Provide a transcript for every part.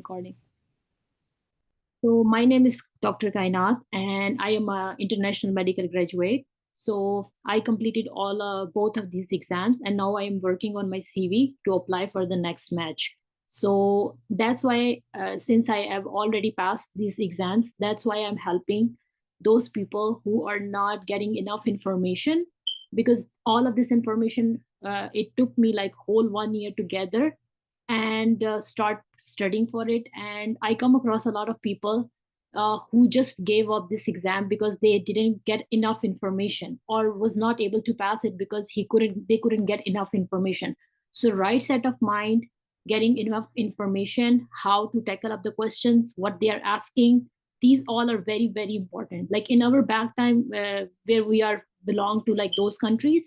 recording. So my name is Dr. Kainat, and I am an international medical graduate. So I completed both of these exams, and now I am working on my CV to apply for the next match. So that's why, since I have already passed these exams, that's why I'm helping those people who are not getting enough information, because all of this information, it took me like whole 1 year to gather and start studying for it. And I come across a lot of people who just gave up this exam because they didn't get enough information, or was not able to pass it because they couldn't get enough information. So right set of mind, getting enough information, how to tackle up the questions, what they are asking, these all are very, very important. Like in our back time, where we are belong to like those countries,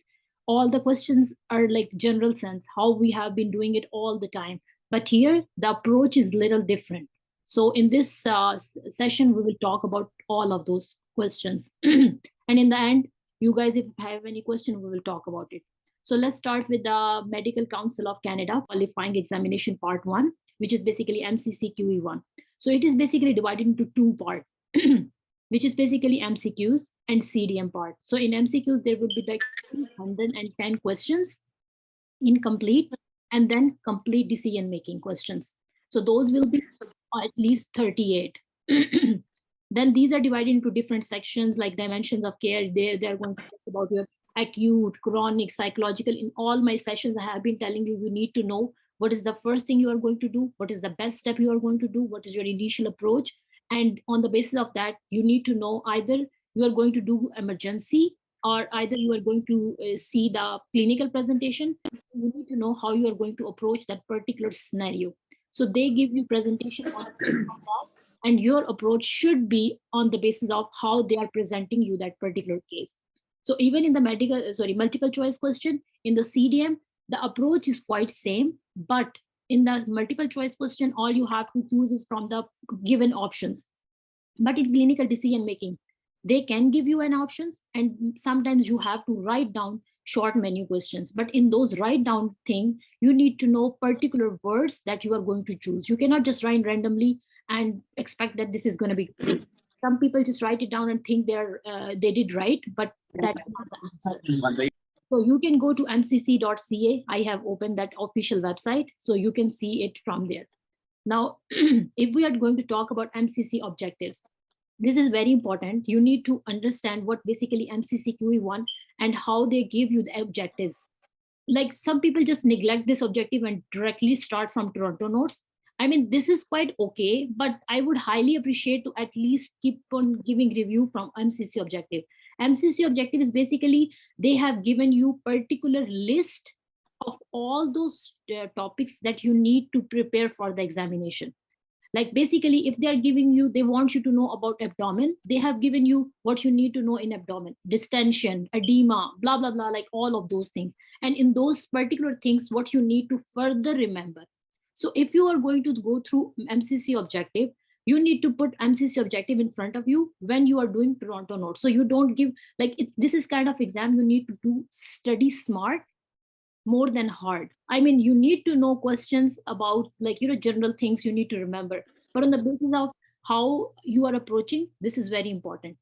all the questions are like general sense, how we have been doing it all the time. But here the approach is little different. So in this session we will talk about all of those questions and in the end, you guys, if you have any question, we will talk about it. So let's start with the Medical Council of Canada qualifying examination part 1, which is basically MCCQE1. So it is basically divided into two parts which is basically MCQs and CDM part. So in MCQs, there would be like 110 questions incomplete, and then complete decision-making questions. So those will be at least 38. Then these are divided into different sections like dimensions of care. They're going to talk about your acute, chronic, psychological. In all my sessions, I have been telling you, you need to know what is the first thing you are going to do, what is the best step you are going to do, what is your initial approach. And on the basis of that, you need to know either you are going to do emergency, or either you are going to see the clinical presentation. You need to know how you are going to approach that particular scenario. So they give you presentation on that, and your approach should be on the basis of how they are presenting you that particular case. So even in the multiple choice question, in the CDM, the approach is quite same, but in the multiple choice question, all you have to choose is from the given options. But in clinical decision making, they can give you an options, and sometimes you have to write down short menu questions. But in those write down thing, you need to know particular words that you are going to choose. You cannot just write randomly and expect that this is going to be good. Some people just write it down and think they did right, but that's not the answer. So you can go to mcc.ca. I have opened that official website, so you can see it from there. Now, if we are going to talk about MCC objectives, this is very important. You need to understand what basically MCCQE1 and how they give you the objectives. Like some people just neglect this objective and directly start from Toronto notes. I mean, this is quite okay, but I would highly appreciate to at least keep on giving review from MCC objective. MCC objective is basically, they have given you particular list of all those topics that you need to prepare for the examination. Like basically, if they are giving you, they want you to know about abdomen, they have given you what you need to know in abdomen, distension, edema, blah, blah, blah, like all of those things. And in those particular things, what you need to further remember. So if you are going to go through MCC objective, you need to put MCC objective in front of you when you are doing Toronto notes. So you don't give, like, this is kind of exam you need to do study smart more than hard. I mean, you need to know questions about, like, general things you need to remember, but on the basis of how you are approaching, this is very important.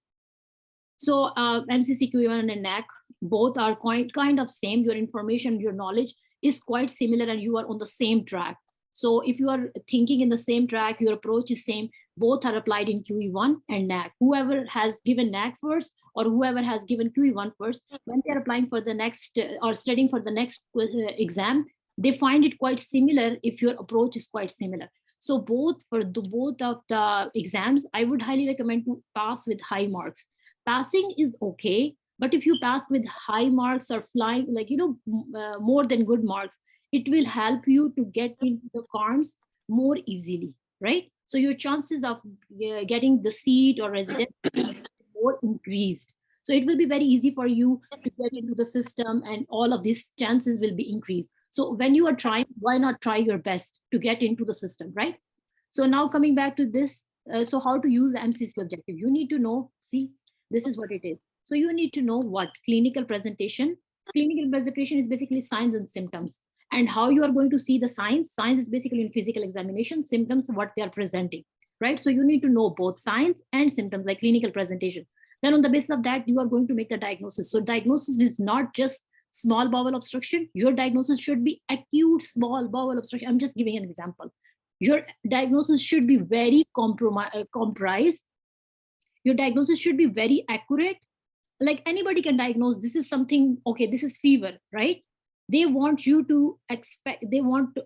So MCCQE1 and NAC, both are kind of same. Your information, your knowledge is quite similar, and you are on the same track. So if you are thinking in the same track, your approach is same, both are applied in QE1 and NAC. Whoever has given NAC first, or whoever has given QE1 first, when they're applying for the next or studying for the next exam, they find it quite similar if your approach is quite similar. So both of the exams, I would highly recommend to pass with high marks. Passing is okay, but if you pass with high marks or flying, like, more than good marks, it will help you to get into the CARMs more easily, right? So your chances of getting the seat or residence more increased. So it will be very easy for you to get into the system, and all of these chances will be increased. So when you are trying, why not try your best to get into the system, right? So now coming back to this, so how to use the MCC objective? You need to know, see, this is what it is. So you need to know what clinical presentation. Clinical presentation is basically signs and symptoms. And how you are going to see the signs? Signs is basically in physical examination, symptoms, what they are presenting, right? So you need to know both signs and symptoms, like clinical presentation. Then on the basis of that, you are going to make the diagnosis. So diagnosis is not just small bowel obstruction. Your diagnosis should be acute small bowel obstruction. I'm just giving an example. Your diagnosis should be very comprised. Your diagnosis should be very accurate. Like anybody can diagnose this is something, okay, this is fever, right? They want you to expect, they want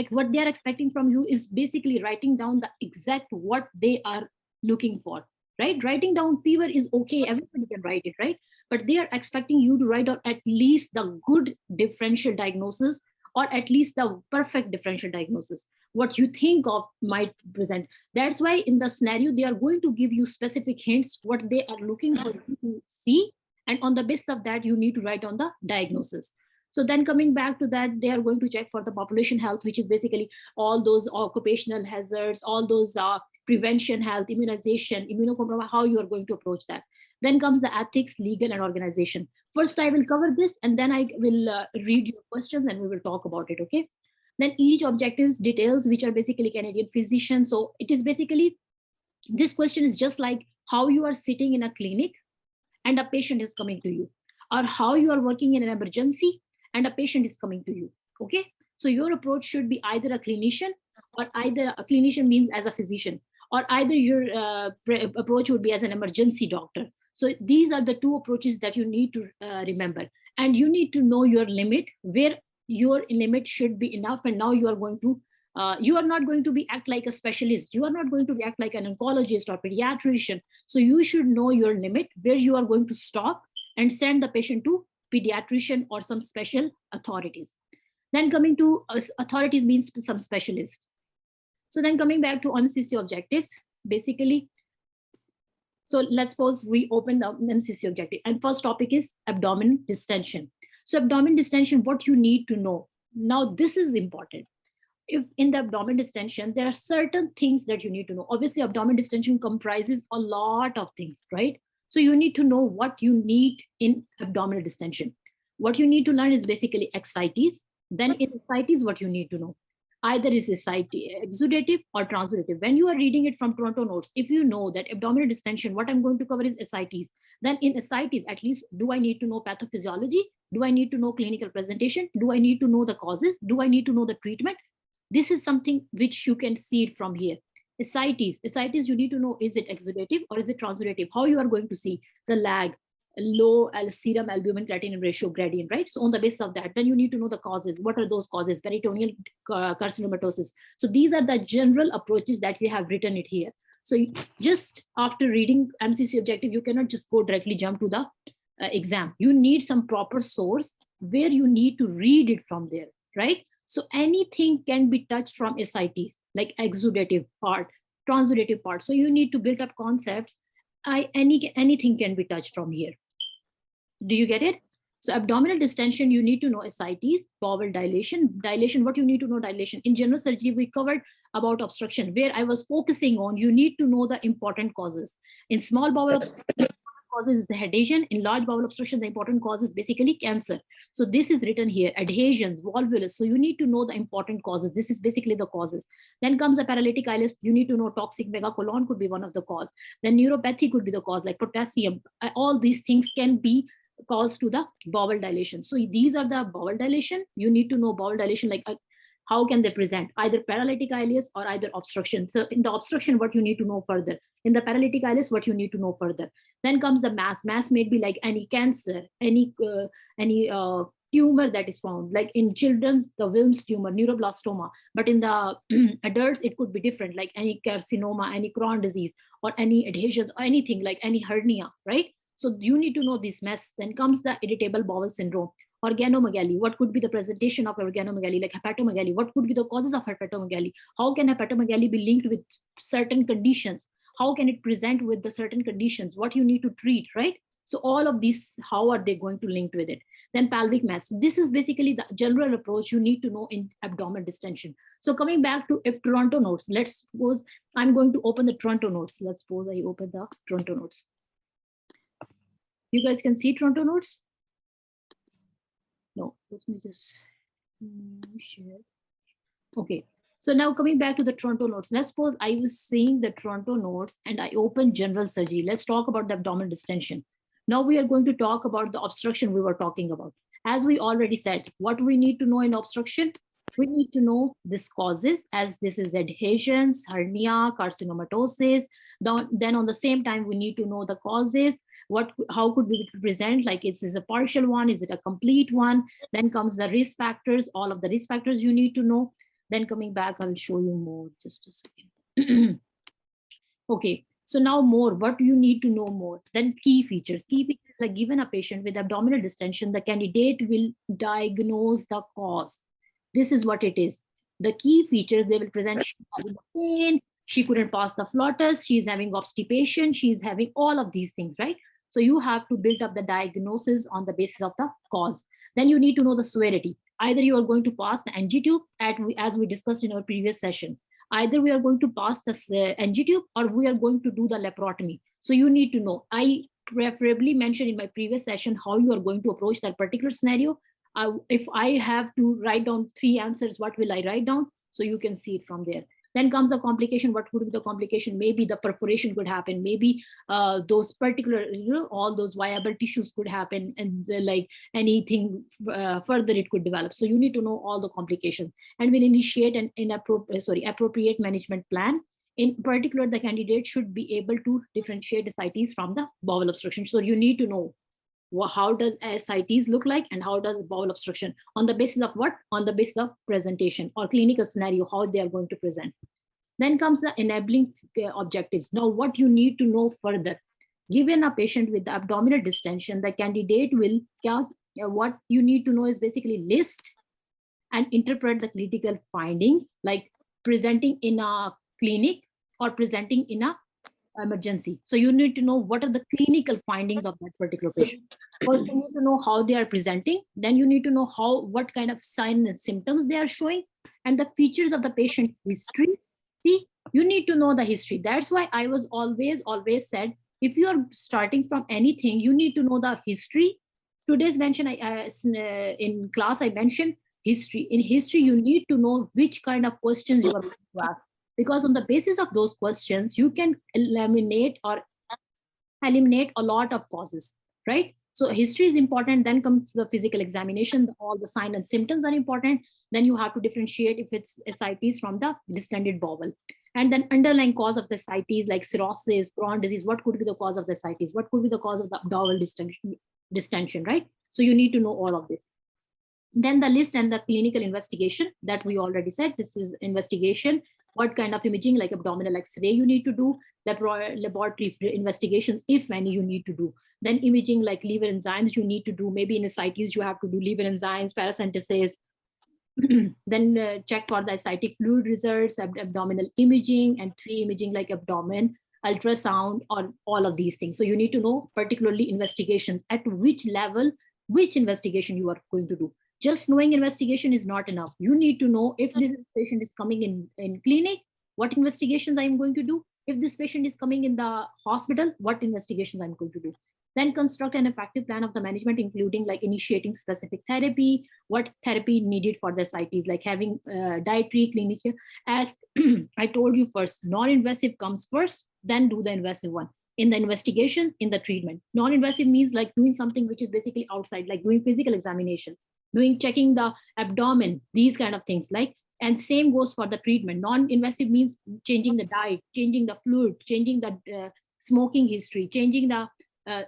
what they are expecting from you is basically writing down the exact what they are looking for, right? Writing down fever is okay, everybody can write it, right? But they are expecting you to write down at least the good differential diagnosis, or at least the perfect differential diagnosis, what you think of might present. That's why in the scenario, they are going to give you specific hints what they are looking for you to see. And on the basis of that, you need to write on the diagnosis. So then coming back to that, they are going to check for the population health, which is basically all those occupational hazards, all those prevention health, immunization, immunocompromise, how you are going to approach that. Then comes the ethics, legal, and organization. First, I will cover this, and then I will read your questions and we will talk about it, okay? Then each objectives details, which are basically Canadian physician. So it is basically, this question is just like how you are sitting in a clinic and a patient is coming to you, or how you are working in an emergency and a patient is coming to you, okay? So your approach should be either a clinician, or either a clinician means as a physician, or either your approach would be as an emergency doctor. So these are the two approaches that you need to remember. And you need to know your limit, where your limit should be enough. And now you are going to, you are not going to be act like a specialist. You are not going to be act like an oncologist or pediatrician. So you should know your limit, where you are going to stop and send the patient to pediatrician or some special authorities. Then coming to authorities means some specialist. So then coming back to MCC objectives, basically, so let's suppose we open the MCC objective, and first topic is abdomen distension. So abdomen distension, what you need to know. Now this is important. If in the abdomen distension, there are certain things that you need to know. Obviously, abdomen distension comprises a lot of things, right? So you need to know what you need in abdominal distension. What you need to learn is basically ascites. Then in ascites, what you need to know, either is ascites exudative or transudative. When you are reading it from Toronto notes, if you know that abdominal distension, what I'm going to cover is ascites, then in ascites, at least, do I need to know pathophysiology? Do I need to know clinical presentation? Do I need to know the causes? Do I need to know the treatment? This is something which you can see it from here. Ascites, you need to know, is it exudative or is it transudative? How you are going to see the lag, low serum albumin creatinine ratio gradient, right? So on the basis of that, then you need to know the causes. What are those causes? Peritoneal carcinomatosis. So these are the general approaches that they have written it here. So just after reading MCC objective, you cannot just go directly jump to the exam. You need some proper source where you need to read it from there, right? So anything can be touched from ascites, like exudative part, transudative part. So you need to build up concepts. Anything can be touched from here. Do you get it? So abdominal distension, you need to know ascites, bowel dilation. Dilation, what you need to know dilation. In general surgery, we covered about obstruction, where I was focusing on, you need to know the important causes. In small bowel obstruction, causes is the adhesion. In large bowel obstruction, the important cause is basically cancer. So this is written here, adhesions, volvulus. So you need to know the important causes. This is basically the causes. Then comes a paralytic ileus. You need to know toxic megacolon could be one of the cause. Then neuropathy could be the cause, like potassium. All these things can be caused to the bowel dilation. So these are the bowel dilation. You need to know bowel dilation, like how can they present, either paralytic ileus or either obstruction. So in the obstruction, what you need to know further. In the paralytic ileus, what you need to know further. Then comes the mass. Mass may be like any cancer, any tumor that is found, like in children's, the Wilms tumor, neuroblastoma. But in the adults, it could be different, like any carcinoma, any Crohn disease, or any adhesions, or anything like any hernia, right? So you need to know this mass. Then comes the irritable bowel syndrome. Organomegaly, what could be the presentation of organomegaly, like hepatomegaly? What could be the causes of hepatomegaly? How can hepatomegaly be linked with certain conditions? How can it present with the certain conditions? What you need to treat, right? So all of these, how are they going to link with it? Then pelvic mass. So this is basically the general approach you need to know in abdominal distension. So coming back to if Toronto notes, let's suppose I'm going to open the Toronto notes. Let's suppose I open the Toronto notes. You guys can see Toronto notes? No, let me just Share. Okay. So now coming back to the Toronto notes, let's suppose I was seeing the Toronto notes and I opened general surgery. Let's talk about the abdominal distension. Now we are going to talk about the obstruction we were talking about. As we already said, what we need to know in obstruction, we need to know this causes, as this is adhesions, hernia, carcinomatosis. Then on the same time, we need to know the causes. How could we present? Like, is this a partial one? Is it a complete one? Then comes the risk factors, all of the risk factors you need to know. Then coming back, I'll show you more, just a second. Okay, so now more, what you need to know more? Then key features. Key features, like given a patient with abdominal distension, the candidate will diagnose the cause. This is what it is. The key features, they will present, she's having pain, she couldn't pass the floor test, she's having obstipation, she's having all of these things, right? So you have to build up the diagnosis on the basis of the cause. Then you need to know the severity. Either you are going to pass the NG tube, as we discussed in our previous session. Either we are going to pass the NG tube or we are going to do the laparotomy. So you need to know. I preferably mentioned in my previous session how you are going to approach that particular scenario. If I have to write down 3 answers, what will I write down? So you can see it from there. Then comes the complication. What would be the complication? Maybe the perforation could happen. Maybe those particular, all those viable tissues could happen, and like anything further it could develop. So you need to know all the complications, and will initiate an appropriate management plan. In particular, the candidate should be able to differentiate ascites from the bowel obstruction. So you need to know how does ascites look like and how does bowel obstruction, on the basis of what? On the basis of presentation or clinical scenario, how they are going to present. Then comes the enabling objectives. Now, what you need to know further, given a patient with abdominal distension, the candidate will, what you need to know is basically list and interpret the clinical findings, like presenting in a clinic or presenting in a emergency. So you need to know what are the clinical findings of that particular patient. First, you need to know how they are presenting. Then you need to know what kind of signs and symptoms they are showing, and the features of the patient history. See, you need to know the history. That's why I was always said, if you are starting from anything, you need to know the history. Today's mention, in class, I mentioned history. In history, you need to know which kind of questions you are going to ask, because on the basis of those questions, you can eliminate a lot of causes, right? So history is important. Then comes the physical examination. All the signs and symptoms are important. Then you have to differentiate if it's ascites from the distended bowel. And then underlying cause of the ascites, like cirrhosis, Crohn's disease, what could be the cause of the ascites? What could be the cause of the bowel distension, right? So you need to know all of this. Then the list and the clinical investigation that we already said. This is investigation. What kind of imaging, like abdominal X-ray you need to do, the laboratory investigations, if any, you need to do. Then imaging like liver enzymes you need to do. Maybe in ascites you have to do liver enzymes, paracentesis. Then check for the ascitic fluid results, abdominal imaging, and 3 imaging like abdomen, ultrasound, or all of these things. So you need to know particularly investigations, at which level, which investigation you are going to do. Just knowing investigation is not enough. You need to know if this patient is coming in clinic, what investigations I'm going to do. If this patient is coming in the hospital, what investigations I'm going to do. Then construct an effective plan of the management, including like initiating specific therapy, what therapy needed for the ascites, like having dietary, clinical. As I told you first, non-invasive comes first, then do the invasive one. In the investigation, in the treatment. Non-invasive means like doing something which is basically outside, like doing physical examination, checking the abdomen, these kind of things. Like, and same goes for the treatment. Non-invasive means changing the diet, changing the fluid, changing the smoking history, changing the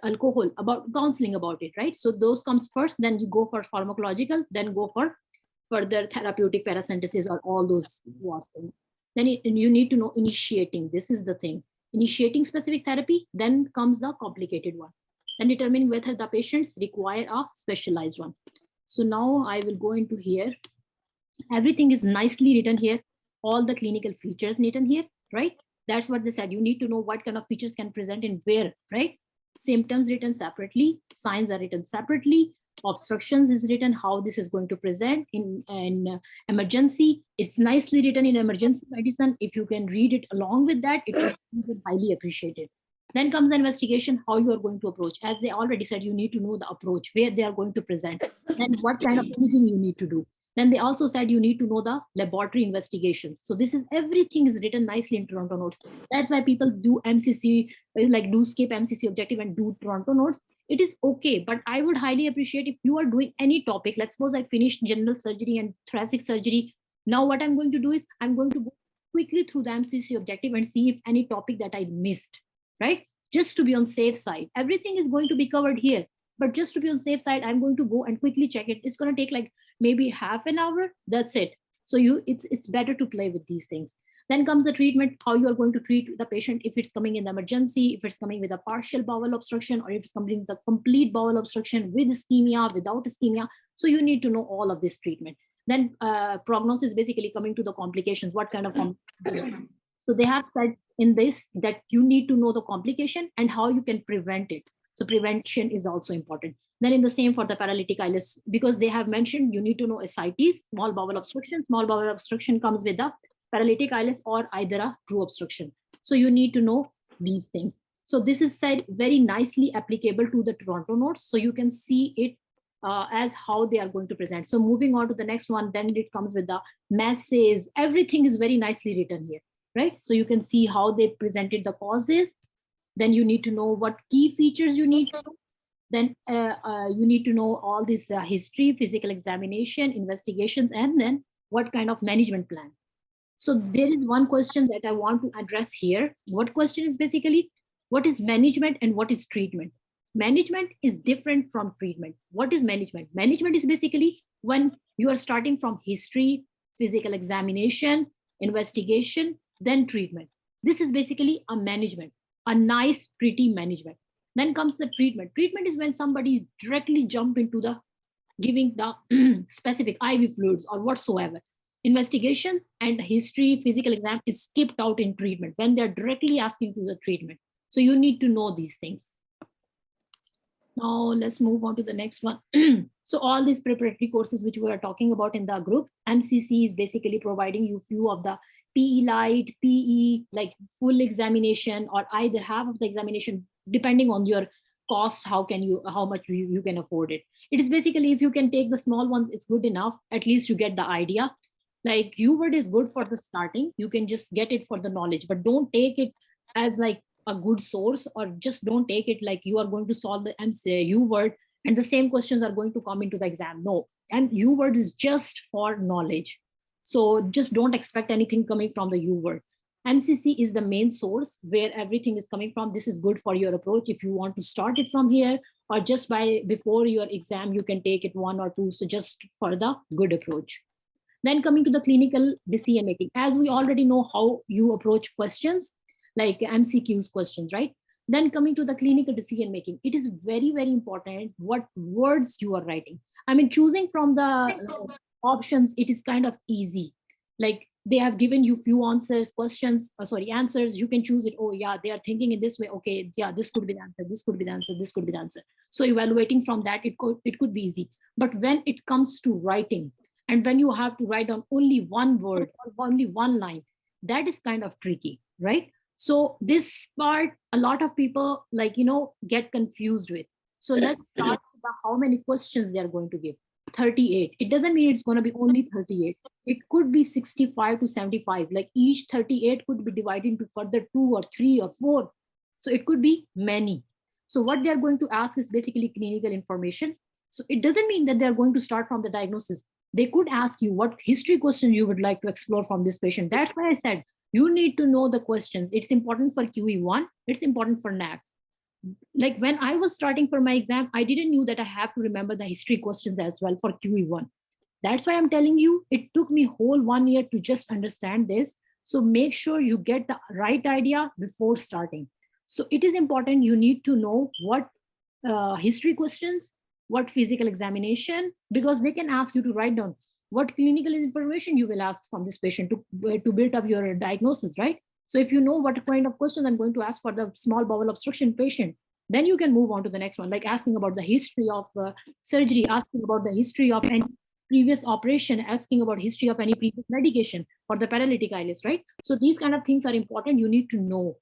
alcohol, about counseling about it, right? So those comes first, then you go for pharmacological, then go for further therapeutic paracentesis or all those things. Then you need to know initiating. This is the thing. Initiating specific therapy, then comes the complicated one. Then determining whether the patients require a specialized one. So now I will go into here. Everything is nicely written here. All the clinical features written here, right? That's what they said. You need to know what kind of features can present in where, right? Symptoms written separately, signs are written separately, obstructions is written how this is going to present in an emergency. It's nicely written in emergency medicine. If you can read it along with that, it will be highly appreciated. Then comes the investigation, how you are going to approach. As they already said, you need to know the approach, where they are going to present, and what kind of imaging you need to do. Then they also said you need to know the laboratory investigations. So this is everything is written nicely in Toronto notes. That's why people do MCC, like do skip MCC objective and do Toronto notes. It is okay, but I would highly appreciate if you are doing any topic. Let's suppose I finished general surgery and thoracic surgery. Now what I'm going to do is I'm going to go quickly through the MCC objective and see if any topic that I missed, right? Just to be on safe side. Everything is going to be covered here, but just to be on safe side, I'm going to go and quickly check it. It's going to take like maybe half an hour. That's it. So it's better to play with these things. Then comes the treatment, how you are going to treat the patient if it's coming in the emergency, if it's coming with a partial bowel obstruction, or if it's coming with a complete bowel obstruction with ischemia, without ischemia. So you need to know all of this treatment. Then prognosis, basically coming to the complications, what kind of complications. So they have said in this that you need to know the complication and how you can prevent it. So prevention is also important. Then in the same for the paralytic ileus, because they have mentioned you need to know ascites, small bowel obstruction. Small bowel obstruction comes with the paralytic ileus or either a true obstruction. So you need to know these things. So this is said very nicely applicable to the Toronto notes. So you can see it as how they are going to present. So moving on to the next one, then it comes with the masses. Everything is very nicely written here, right? So you can see how they presented the causes. Then you need to know what key features you need to know. Then you need to know all this history, physical examination, investigations, and then what kind of management plan. So there is one question that I want to address here. What question is basically, what is management and what is treatment? Management is different from treatment. What is management? Management is basically when you are starting from history, physical examination, investigation, then treatment. This is basically a management, a nice, pretty management. Then comes the treatment. Treatment is when somebody directly jump into the giving the specific IV fluids or whatsoever. Investigations and history, physical exam is skipped out in treatment when they're directly asking to the treatment. So you need to know these things. Now let's move on to the next one. So all these preparatory courses which we are talking about in the group, MCC is basically providing you few of the PE light, PE, like full examination or either half of the examination, depending on your cost, how much you can afford it. It is basically, if you can take the small ones, it's good enough. At least you get the idea. Like UWord is good for the starting. You can just get it for the knowledge, but don't take it as like a good source, or just don't take it like you are going to solve the UWord and the same questions are going to come into the exam. No, and UWord is just for knowledge. So just don't expect anything coming from the UWord. MCC is the main source where everything is coming from. This is good for your approach. If you want to start it from here, or just before your exam, you can take it 1 or 2. So just for the good approach. Then coming to the clinical decision making, as we already know how you approach questions like MCQs questions, right? Then coming to the clinical decision making, it is very, very important what words you are writing. I mean, choosing from the options, it is kind of easy. Like they have given you few answers, answers. You can choose it. Oh yeah, they are thinking in this way. Okay, yeah, this could be the answer. This could be the answer. This could be the answer. So evaluating from that, it could be easy. But when it comes to writing, and when you have to write down only one word or only one line, that is kind of tricky, right? So this part, a lot of people get confused with. So let's start with how many questions they are going to give. 38. It doesn't mean it's going to be only 38. It could be 65 to 75. Like each 38 could be divided into further 2 or 3 or 4. So it could be many. So what they're going to ask is basically clinical information. So it doesn't mean that they're going to start from the diagnosis. They could ask you what history question you would like to explore from this patient. That's why I said you need to know the questions. It's important for QE1. It's important for NAC. Like when I was starting for my exam, I didn't know that I have to remember the history questions as well for QE1. That's why I'm telling you, it took me whole 1 year to just understand this. So make sure you get the right idea before starting. So it is important. You need to know what history questions, what physical examination, because they can ask you to write down what clinical information you will ask from this patient to build up your diagnosis, right? So if you know what kind of questions I'm going to ask for the small bowel obstruction patient, then you can move on to the next one, like asking about the history of surgery, asking about the history of any previous operation, asking about history of any previous medication for the paralytic ileus, right? So these kind of things are important. You need to know,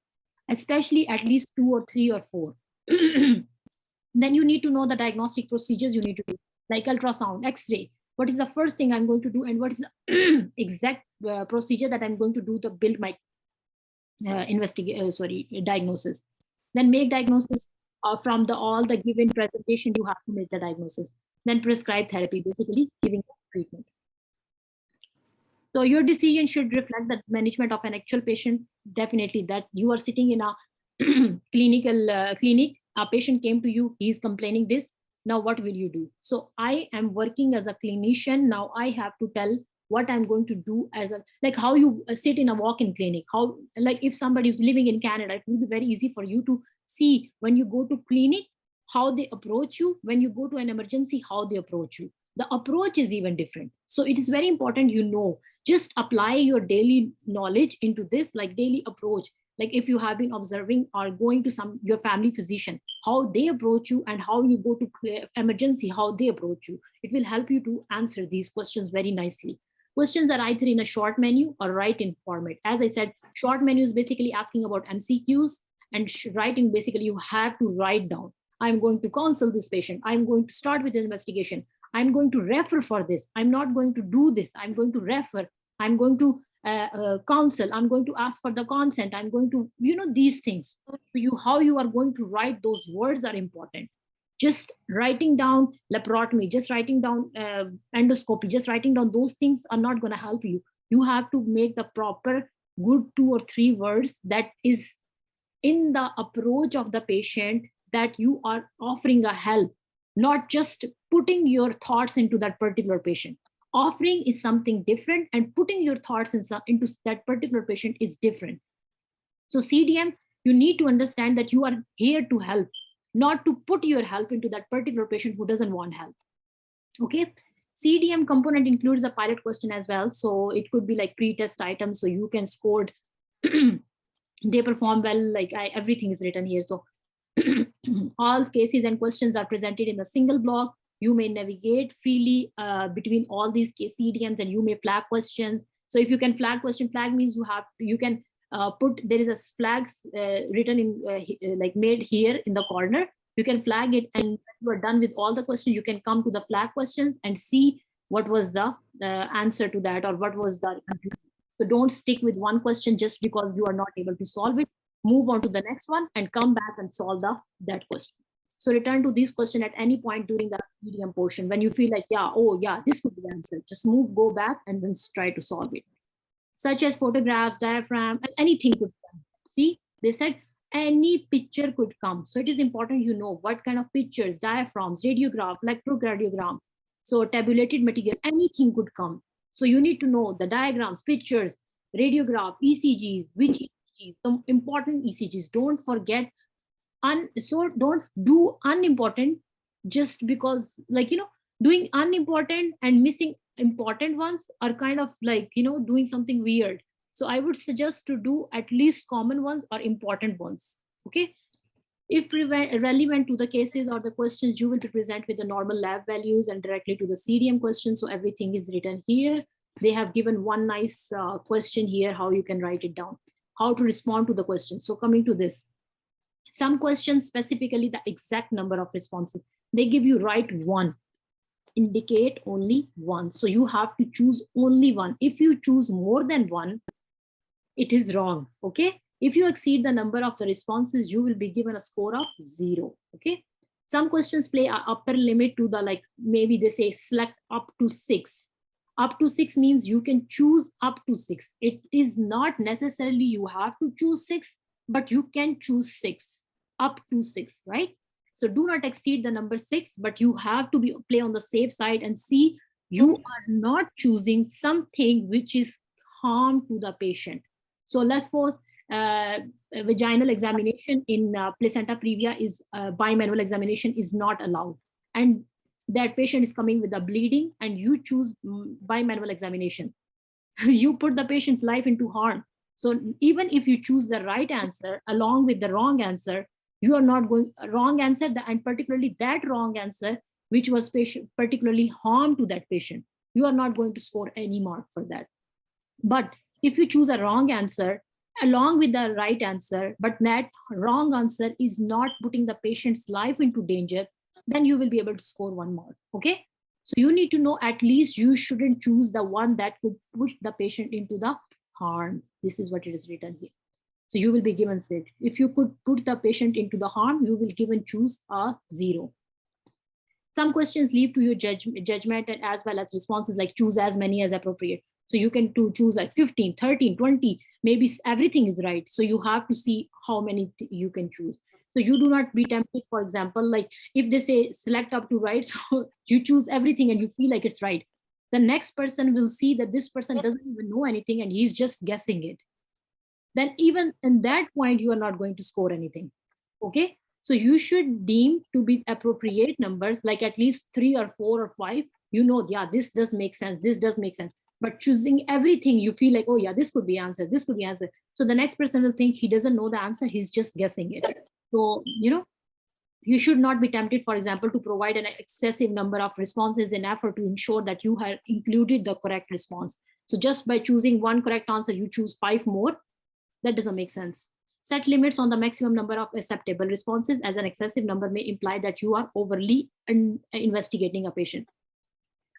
especially at least 2 or 3 or 4. Then you need to know the diagnostic procedures you need to do, like ultrasound, X-ray, what is the first thing I'm going to do, and what is the exact procedure that I'm going to do to build my diagnosis. Then make diagnosis from all the given presentation. You have to make the diagnosis. Then prescribe therapy, basically giving treatment. So your decision should reflect the management of an actual patient. Definitely that you are sitting in a clinical clinic. A patient came to you, he is complaining this. Now what will you do? So I am working as a clinician. Now I have to tell what I'm going to do as a, like how you sit in a walk-in clinic. How, like if somebody is living in Canada, it will be very easy for you to see when you go to clinic, how they approach you. When you go to an emergency, how they approach you. The approach is even different. So it is very important, you know, just apply your daily knowledge into this, like daily approach. Like if you have been observing or going to your family physician, how they approach you, and how you go to emergency, how they approach you. It will help you to answer these questions very nicely. Questions are either in a short menu or write in format. As I said, short menu is basically asking about MCQs, and writing, basically you have to write down. I'm going to consult this patient. I'm going to start with the investigation. I'm going to refer for this. I'm not going to do this. I'm going to refer. I'm going to counsel. I'm going to ask for the consent. I'm going to, you know, these things. So how you are going to write those words are important. Just writing down laparotomy, just writing down endoscopy, just writing down those things are not going to help you. You have to make the proper good 2 or 3 words that is in the approach of the patient, that you are offering a help, not just putting your thoughts into that particular patient. Offering is something different, and putting your thoughts into that particular patient is different. So CDM, you need to understand that you are here to help, not to put your help into that particular patient who doesn't want help. Okay. CDM component includes the pilot question as well. So it could be like pre-test items. So you can score, they perform well, like everything is written here. So all cases and questions are presented in a single block. You may navigate freely between all these CDMs, and you may flag questions. So if you can flag question, flag means you can put, there is a flags written in like made here in the corner. You can flag it, and when you are done with all the questions, you can come to the flag questions and see what was the answer to that, or what was the confusion. So don't stick with one question just because you are not able to solve it. Move on to the next one and come back and solve that question. So return to this question at any point during the CDM portion. When you feel like, yeah, oh yeah, this could be the answer, just go back and then try to solve it. Such as photographs, diaphragm, and anything could come. See, they said any picture could come. So it is important you know what kind of pictures, diaphragms, radiograph, electrocardiogram. So tabulated material, anything could come. So you need to know the diagrams, pictures, radiograph, ECGs, which ECGs, some important ECGs. Don't forget, so don't do unimportant just because, like, you know, doing unimportant and missing important ones are kind of like, you know, doing something weird. So I would suggest to do at least common ones or important ones. Okay. If relevant to the cases or the questions, you will present with the normal lab values and directly to the CDM questions. So everything is written here. They have given one nice question here, how you can write it down, how to respond to the question. So coming to this, some questions specifically the exact number of responses. They give you write one, indicate only one. So you have to choose only one. If you choose more than one, it is wrong. Okay. If you exceed the number of the responses, you will be given a score of 0. Okay. Some questions play an upper limit to the, like, maybe they say select up to 6. Up to 6 means you can choose up to 6. It is not necessarily you have to choose 6, but you can choose 6, up to 6, right? So do not exceed the number 6, but you have to play on the safe side and see you are not choosing something which is harm to the patient. So let's suppose vaginal examination in placenta previa is bimanual examination is not allowed, and that patient is coming with a bleeding, and you choose bimanual examination. You put the patient's life into harm. So even if you choose the right answer along with the wrong answer, you are not going wrong answer, and particularly that wrong answer which was particularly harm to that patient, you are not going to score any mark for that. But if you choose a wrong answer along with the right answer, but that wrong answer is not putting the patient's life into danger, then you will be able to score 1 mark. Okay. So you need to know at least you shouldn't choose the one that could push the patient into the harm. This is what it is written here. So you will be given said, if you could put the patient into the harm, you will given choose a 0. Some questions leave to your judgment and as well as responses like choose as many as appropriate. So you can choose like 15, 13, 20, maybe everything is right. So you have to see how many you can choose. So you do not be tempted, for example, like if they say select up to right, so you choose everything and you feel like it's right. The next person will see that this person doesn't even know anything and he's just guessing it. Then even in that point, you are not going to score anything. Okay. So you should deem to be appropriate numbers, like at least 3 or 4 or 5. You know, yeah, this does make sense. This does make sense. But choosing everything, you feel like, oh yeah, this could be answer. This could be answer. So the next person will think he doesn't know the answer. He's just guessing it. So, you know, you should not be tempted, for example, to provide an excessive number of responses in effort to ensure that you have included the correct response. So just by choosing one correct answer, you choose 5 more. That doesn't make sense. Set limits on the maximum number of acceptable responses, as an excessive number may imply that you are overly investigating a patient.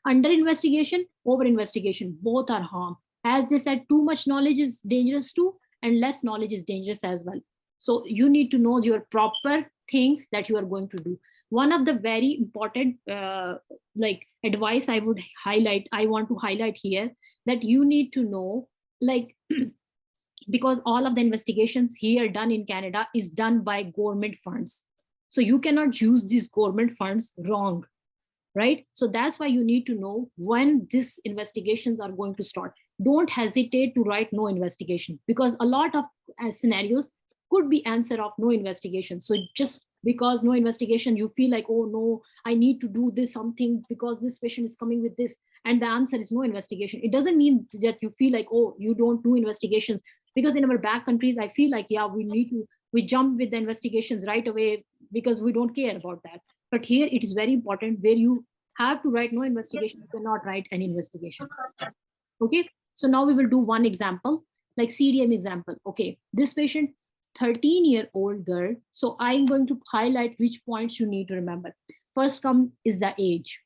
Under investigation, over investigation, both are harm. As they said, too much knowledge is dangerous too, and less knowledge is dangerous as well. So you need to know your proper things that you are going to do. One of the very important like advice I want to highlight here, that you need to know, like because all of the investigations here done in Canada is done by government funds. So you cannot use these government funds wrong, right? So that's why you need to know when these investigations are going to start. Don't hesitate to write no investigation, because a lot of scenarios could be answer of no investigation. So just because no investigation, you feel like, oh no, I need to do this something because this patient is coming with this, and the answer is no investigation. It doesn't mean that you feel like, oh, you don't do investigations, because in our back countries, I feel like, yeah, we jump with the investigations right away because we don't care about that. But here it is very important, where you have to write no investigation, you cannot write any investigation. Okay, so now we will do one example, like CDM example. Okay, this patient, 13-year-old girl. So I'm going to highlight which points you need to remember. First come is the age.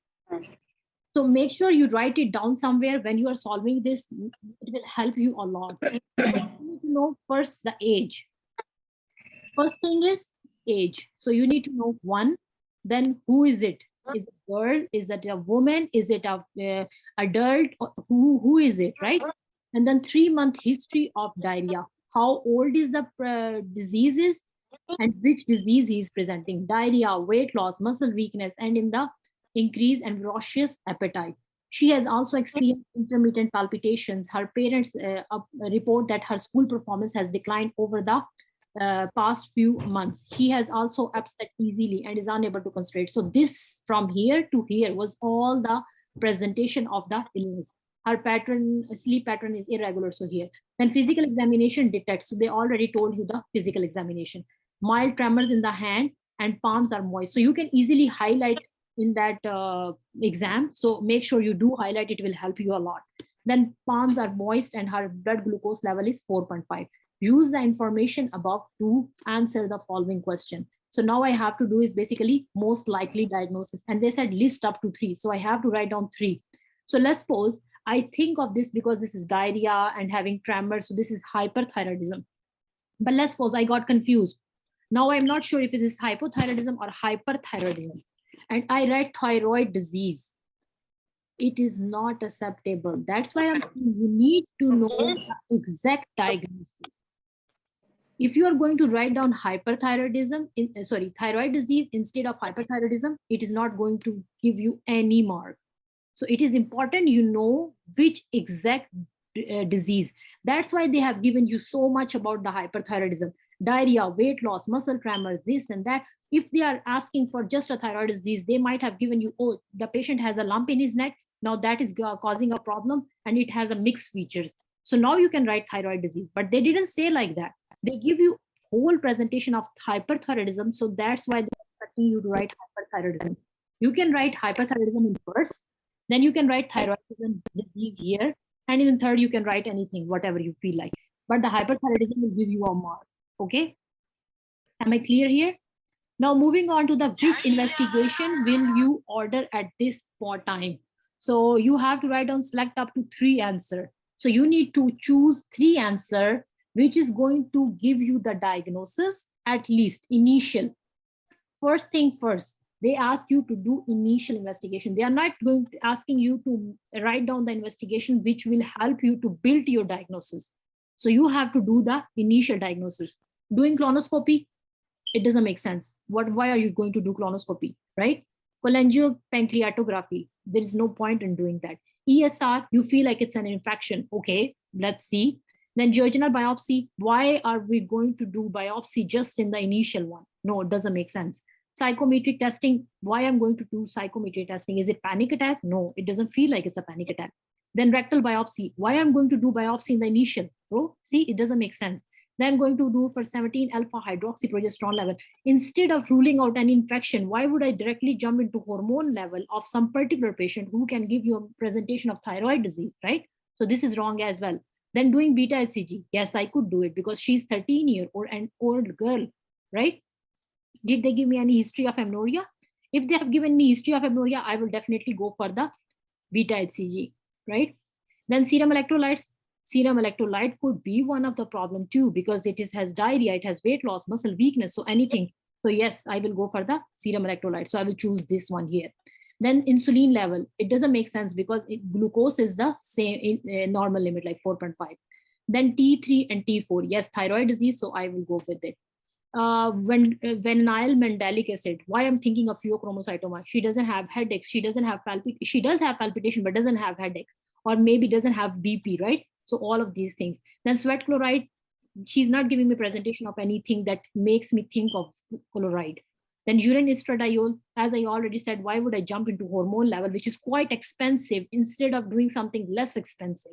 So make sure you write it down somewhere when you are solving this. It will help you a lot. You need to know first the age. First thing is age. So you need to know one, then who is it? Is it a girl? Is it a woman? Is it a adult? Who is it, right? And then 3-month history of diarrhea. How old is the disease is, and which disease he is presenting. Diarrhea, weight loss, muscle weakness, and in the increase and voracious appetite. She has also experienced intermittent palpitations. Her parents report that her school performance has declined over the past few months. She has also upset easily and is unable to concentrate. So this from here to here was all the presentation of the illness. Her sleep pattern is irregular. So here, then physical examination detects. So they already told you the physical examination. Mild tremors in the hand and palms are moist. So you can easily highlight in that exam. So make sure you do highlight, it will help you a lot. Then palms are moist and her blood glucose level is 4.5. Use the information above to answer the following question. So now I have to do is basically most likely diagnosis. And they said list up to 3. So I have to write down 3. So let's suppose I think of this because this is diarrhea and having tremors. So this is hyperthyroidism. But let's suppose I got confused. Now I'm not sure if it is hypothyroidism or hyperthyroidism. And I write thyroid disease. It is not acceptable. That's why I'm saying you need to know the exact diagnosis. If you are going to write down hyperthyroidism, thyroid disease instead of hyperthyroidism, it is not going to give you any mark. So it is important you know which exact disease. That's why they have given you so much about the hyperthyroidism, diarrhea, weight loss, muscle tremors, this and that. If they are asking for just a thyroid disease, they might have given you, oh, the patient has a lump in his neck. Now that is causing a problem and it has a mixed features. So now you can write thyroid disease, but they didn't say like that. They give you whole presentation of hyperthyroidism. So that's why they're expecting you to write hyperthyroidism. You can write hyperthyroidism in first, then you can write thyroidism disease here. And in third, you can write anything, whatever you feel like. But the hyperthyroidism will give you a mark. Okay. Am I clear here? Now moving on to the which investigation will you order at this time. So you have to write down select up to 3 answer. So you need to choose 3 answer which is going to give you the diagnosis at least initial. First thing first, they ask you to do initial investigation. They are not going to asking you to write down the investigation which will help you to build your diagnosis. So you have to do the initial diagnosis. Doing colonoscopy, it doesn't make sense. Why are you going to do colonoscopy, right? Cholangiopancreatography, there is no point in doing that. ESR, you feel like it's an infection. Okay, let's see. Then jejunal biopsy, why are we going to do biopsy just in the initial one? No, it doesn't make sense. Psychometric testing, why I'm going to do psychometric testing? Is it panic attack? No, it doesn't feel like it's a panic attack. Then rectal biopsy, why I'm going to do biopsy in the initial? Bro, see, it doesn't make sense. Then going to do for 17 alpha hydroxyprogesterone level. Instead of ruling out an infection, why would I directly jump into hormone level of some particular patient who can give you a presentation of thyroid disease, right? So this is wrong as well. Then doing beta HCG, yes, I could do it because she's 13-year-old and old girl, right? Did they give me any history of amenorrhea? If they have given me history of amenorrhea, I will definitely go for the beta HCG, right? Then serum electrolytes. Serum electrolyte could be one of the problem too because it has diarrhea, it has weight loss, muscle weakness, so anything. So yes, I will go for the serum electrolyte. So I will choose this one here. Then insulin level, it doesn't make sense because glucose is the same normal limit like 4.5. Then T3 and T4, yes, thyroid disease, so I will go with it. When mandelic acid, why I'm thinking of pheochromocytoma, she doesn't have headaches, she does have palpitation but doesn't have headaches, or maybe doesn't have BP, right? So all of these things. Then sweat chloride, she's not giving me presentation of anything that makes me think of chloride. Then urine estradiol, as I already said, why would I jump into hormone level, which is quite expensive, instead of doing something less expensive?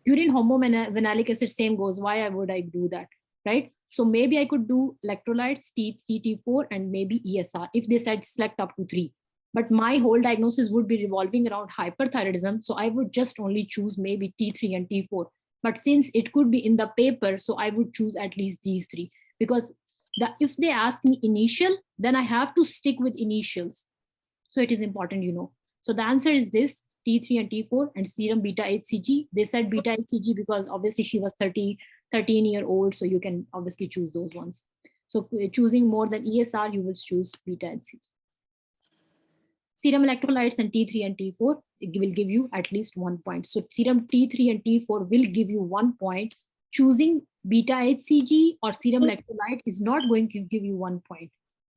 Urine homovenalic acid, same goes, why would I do that, right? So maybe I could do electrolytes, T3, T4, and maybe ESR if they said select up to 3. But my whole diagnosis would be revolving around hyperthyroidism. So I would just only choose maybe T3 and T4. But since it could be in the paper, so I would choose at least these 3. Because if they ask me initial, then I have to stick with initials. So it is important, you know. So the answer is this, T3 and T4, and serum beta HCG. They said beta HCG because obviously she was 13-year-old, so you can obviously choose those ones. So choosing more than ESR, you will choose beta HCG. Serum electrolytes and T3 and T4 will give you at least 1 point. So serum T3 and T4 will give you 1 point. Choosing beta HCG or serum electrolyte is not going to give you 1 point.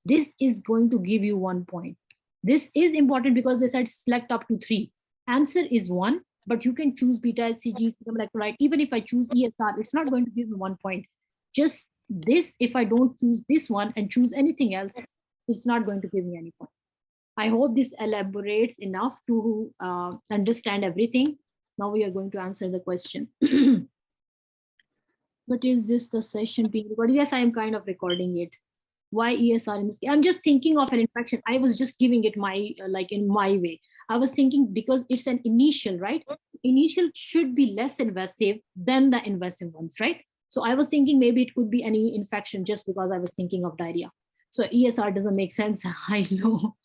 This is going to give you 1 point. This is important because they said select up to 3. Answer is 1, but you can choose beta HCG, serum electrolyte. Even if I choose ESR, it's not going to give me 1 point. Just this, if I don't choose this one and choose anything else, it's not going to give me any point. I hope this elaborates enough to understand everything. Now we are going to answer the question. But is this the session being recorded? Yes, I am kind of recording it. Why ESR in this case? I'm just thinking of an infection. I was just giving it my, like in my way. I was thinking because it's an initial, right? Initial should be less invasive than the invasive ones, right? So I was thinking maybe it could be any infection just because I was thinking of diarrhea. So ESR doesn't make sense. I know.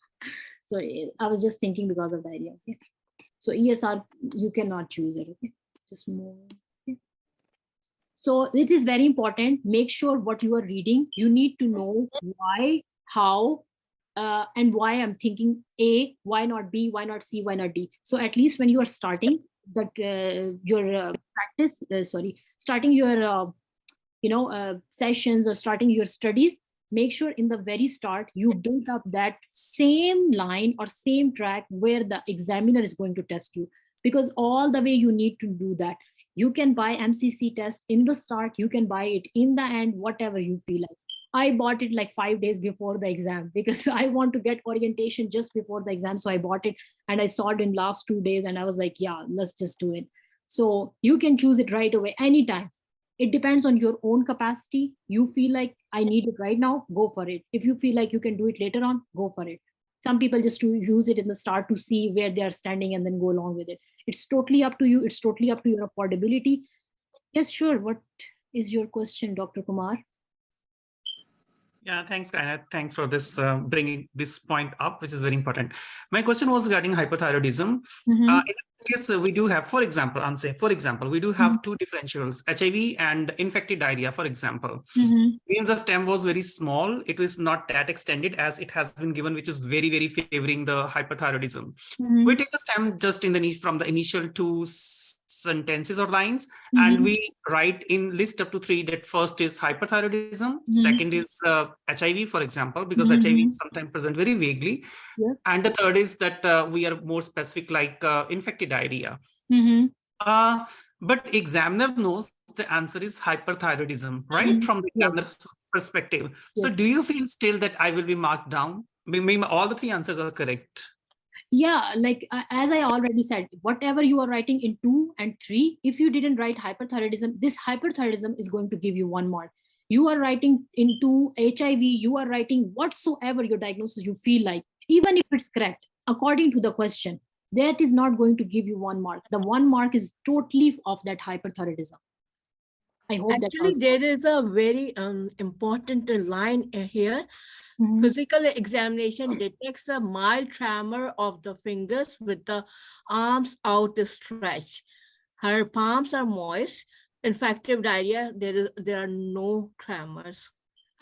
So I was just thinking because of diarrhea. Okay. So ESR, you cannot choose it. Okay. Just move. Okay. So it is very important. Make sure what you are reading, you need to know why, how, and why I'm thinking A, why not B, why not C, why not D. So at least when you are starting that your practice, starting your sessions or starting your studies, make sure in the very start you build up that same line or same track where the examiner is going to test you, because all the way you need to do that. You can buy MCC test in the start, you can buy it in the end, whatever you feel like. I bought it like 5 days before the exam because I want to get orientation just before the exam. So I bought it and I saw it in last 2 days and I was like, yeah, let's just do it. So you can choose it right away, anytime. It depends on your own capacity. You feel like I need it right now, go for it. If you feel like you can do it later on, go for it. Some people just use it in the start to see where they are standing and then go along with it. It's totally up to you. It's totally up to your affordability. Yes, sure. What is your question, Dr. Kumar? Yeah, thanks, Kayana. Thanks for this bringing this point up, which is very important. My question was regarding hypothyroidism. Mm-hmm. In this case, we do have, for example, I'm saying, for example, we do have two differentials, HIV and infected diarrhea, for example. Mm-hmm. Means the stem was very small. It was not that extended as it has been given, which is very, very favoring the hypothyroidism. Mm-hmm. We take the stem just in the from the initial two sentences or lines, Mm-hmm. and we write in list up to 3 that first is hyperthyroidism, Mm-hmm. second is HIV, for example, because Mm-hmm. HIV is sometimes present very vaguely, Yeah. and the third is that we are more specific, like infected diarrhea. Mm-hmm. But examiner knows the answer is hyperthyroidism, right? Mm-hmm. From the Yes. examiner's perspective. So Yes. do you feel still that I will be marked down? Maybe all the 3 answers are correct. Yeah, like as I already said, whatever you are writing in 2 and 3, if you didn't write hyperthyroidism, this hyperthyroidism is going to give you 1 mark. You are writing into HIV, you are writing whatsoever your diagnosis you feel like, even if it's correct, according to the question, that is not going to give you 1 mark. The 1 mark is totally of that hyperthyroidism. I hope actually there is a very important line here. Mm-hmm. Physical examination detects a mild tremor of the fingers with the arms outstretched. Her palms are moist. Infective diarrhea, there are no tremors.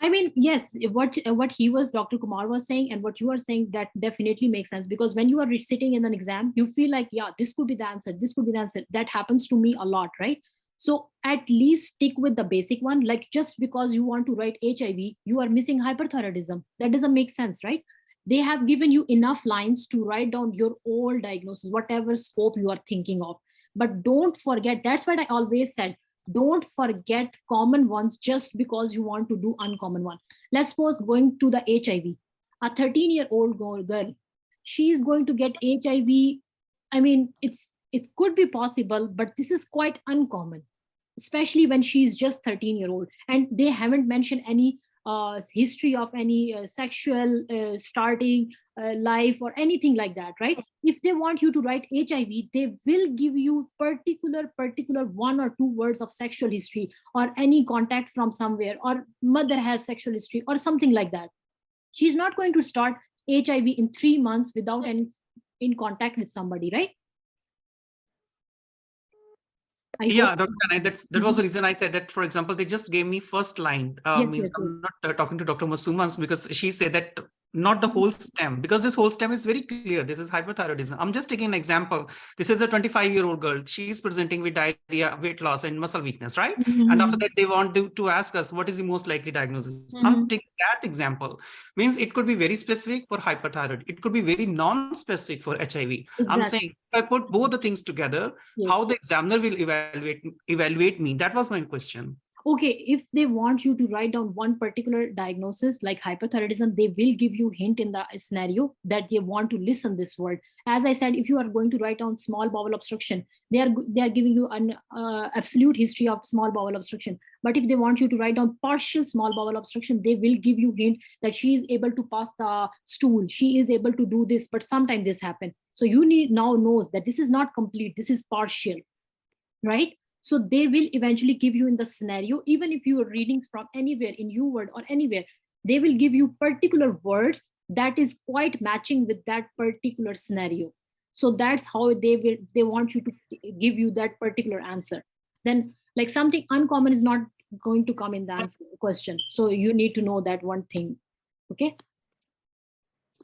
I mean, yes, what Dr. Kumar was saying, and what you are saying, that definitely makes sense, because when you are sitting in an exam, you feel like, yeah, this could be the answer. This could be the answer. That happens to me a lot, right? So at least stick with the basic one. Like, just because you want to write HIV, you are missing hyperthyroidism. That doesn't make sense, right? They have given you enough lines to write down your all diagnosis, whatever scope you are thinking of. But don't forget, that's what I always said, don't forget common ones just because you want to do uncommon one. Let's suppose going to the HIV, a 13-year-old girl, she is going to get HIV. I mean, it could be possible, but this is quite uncommon, especially when she's just 13-year-old, and they haven't mentioned any history of any sexual starting life or anything like that, right? If they want you to write HIV, they will give you particular 1 or 2 words of sexual history, or any contact from somewhere, or mother has sexual history or something like that. She's not going to start HIV in 3 months without any in contact with somebody, right? Yeah, Dr. Kanai, that was the reason I said that, for example, they just gave me first line. Yes, Means yes, I'm not talking to Dr. Masumans, because she said that not the whole stem, because this whole stem is very clear. This is hyperthyroidism. I'm just taking an example. This is a 25-year-old girl. She is presenting with diarrhea, weight loss, and muscle weakness, right? Mm-hmm. And after that, they want to ask us what is the most likely diagnosis. Mm-hmm. I'm taking that example. Means it could be very specific for hyperthyroid. It could be very non-specific for HIV. Exactly. I'm saying if I put both the things together, yes, how the examiner will evaluate me? That was my question. Okay, if they want you to write down one particular diagnosis like hyperthyroidism, they will give you hint in the scenario that they want to listen this word. As I said, if you are going to write down small bowel obstruction, they are giving you an absolute history of small bowel obstruction. But if they want you to write down partial small bowel obstruction, they will give you hint that she is able to pass the stool, she is able to do this, but sometimes this happens. So you need now knows that this is not complete, this is partial, right? So they will eventually give you in the scenario, even if you are reading from anywhere in UWord or anywhere, they will give you particular words that is quite matching with that particular scenario. So that's how they want you to give you that particular answer. Then like something uncommon is not going to come in the answer question. So you need to know that one thing. Okay.